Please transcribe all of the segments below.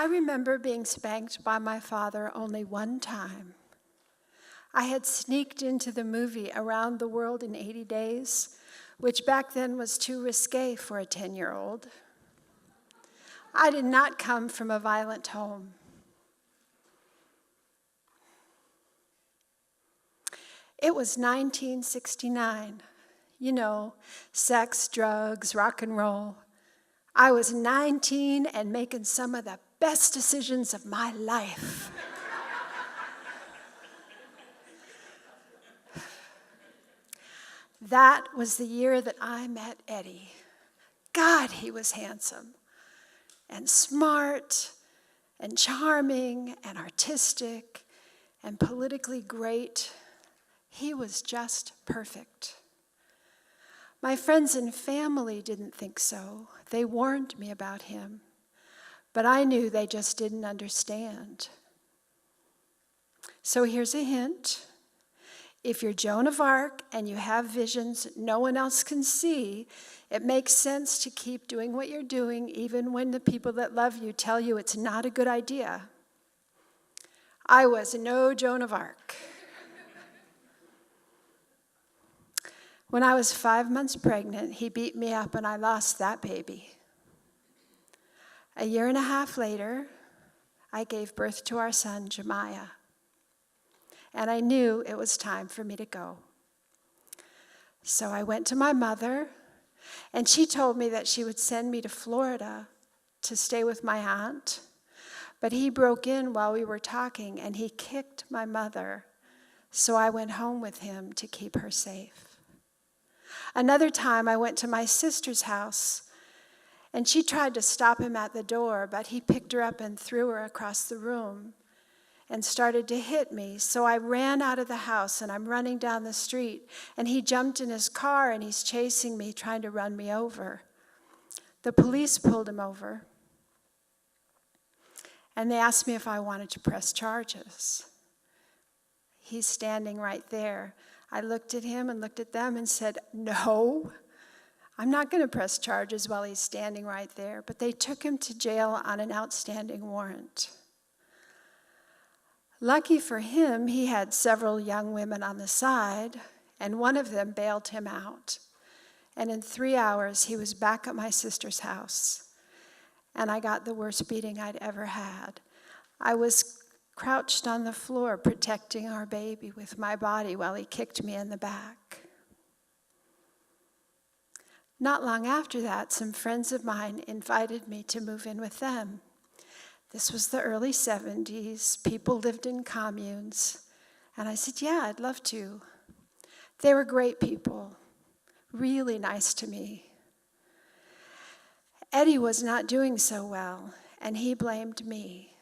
remember being spanked by my father only one time. I had sneaked into the movie Around the World in 80 Days, which back then was too risque for a 10-year-old. I did not come from a violent home. It was 1969. You know, sex, drugs, rock and roll. I was 19 and making some of the best decisions of my life. That was the year that I met Eddie. God, he was handsome and smart and charming and artistic and politically great. He was just perfect. My friends and family didn't think so. They warned me about him, but I knew they just didn't understand. So here's a hint. If you're Joan of Arc and you have visions no one else can see, it makes sense to keep doing what you're doing even when the people that love you tell you it's not a good idea. I was no Joan of Arc. When I was 5 months pregnant, he beat me up and I lost that baby. A year and a half later, I gave birth to our son, Jemiah. And I knew it was time for me to go. So I went to my mother, and she told me that she would send me to Florida to stay with my aunt. But he broke in while we were talking, and he kicked my mother. So I went home with him to keep her safe. Another time, I went to my sister's house, and she tried to stop him at the door, but he picked her up and threw her across the room and started to hit me. So I ran out of the house, and I'm running down the street, and he jumped in his car, and he's chasing me, trying to run me over. The police pulled him over, and they asked me if I wanted to press charges. He's standing right there. I looked at him and looked at them and said, no, I'm not going to press charges while he's standing right there. But they took him to jail on an outstanding warrant. Lucky for him, he had several young women on the side, and one of them bailed him out. And in 3 hours, he was back at my sister's house. And I got the worst beating I'd ever had. I was crouched on the floor protecting our baby with my body while he kicked me in the back. Not long after that, some friends of mine invited me to move in with them. This was the early 70s. People lived in communes. And I said, yeah, I'd love to. They were great people, really nice to me. Eddie was not doing so well, and he blamed me.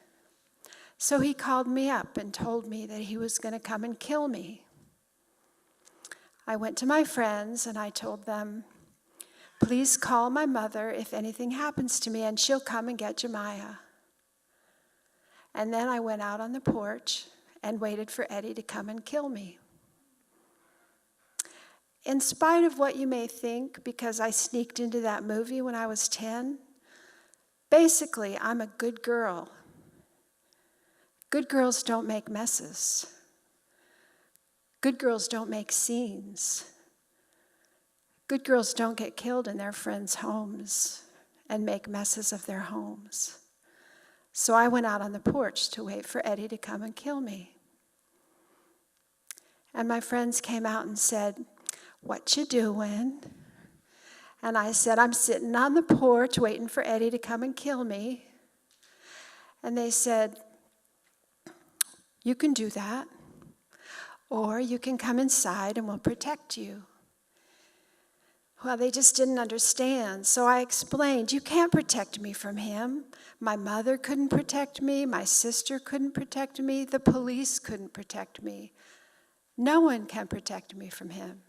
So he called me up and told me that he was going to come and kill me. I went to my friends and I told them, please call my mother if anything happens to me and she'll come and get Jemiah. And then I went out on the porch and waited for Eddie to come and kill me. In spite of what you may think, because I sneaked into that movie when I was 10, basically I'm a good girl. Good girls don't make messes. Good girls don't make scenes. Good girls don't get killed in their friends' homes and make messes of their homes. So I went out on the porch to wait for Eddie to come and kill me. And my friends came out and said, what you doing? And I said, I'm sitting on the porch waiting for Eddie to come and kill me. And they said, you can do that, or you can come inside and we'll protect you. Well, they just didn't understand, so I explained, you can't protect me from him. My mother couldn't protect me, my sister couldn't protect me, the police couldn't protect me. No one can protect me from him.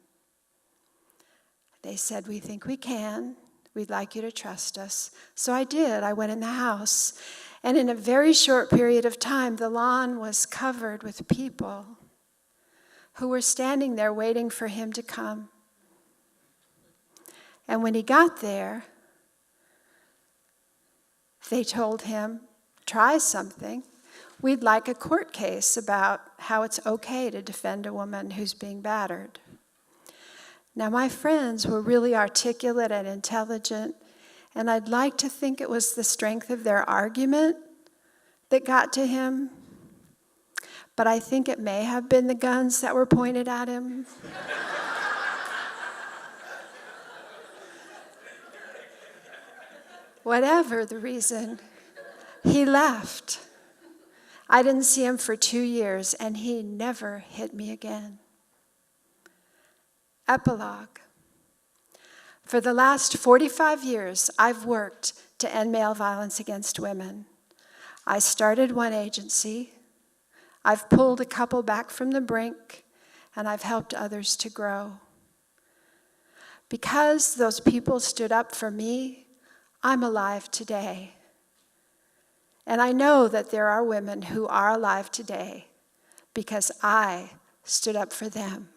They said, we think we can. We'd like you to trust us. So I did. I went in the house. And in a very short period of time, the lawn was covered with people who were standing there waiting for him to come. And when he got there, they told him, try something. We'd like a court case about how it's okay to defend a woman who's being battered. Now, my friends were really articulate and intelligent, and I'd like to think it was the strength of their argument that got to him, but I think it may have been the guns that were pointed at him. Whatever the reason, he left. I didn't see him for 2 years, and he never hit me again. Epilogue. For the last 45 years, I've worked to end male violence against women. I started one agency. I've pulled a couple back from the brink, and I've helped others to grow. Because those people stood up for me, I'm alive today. And I know that there are women who are alive today because I stood up for them.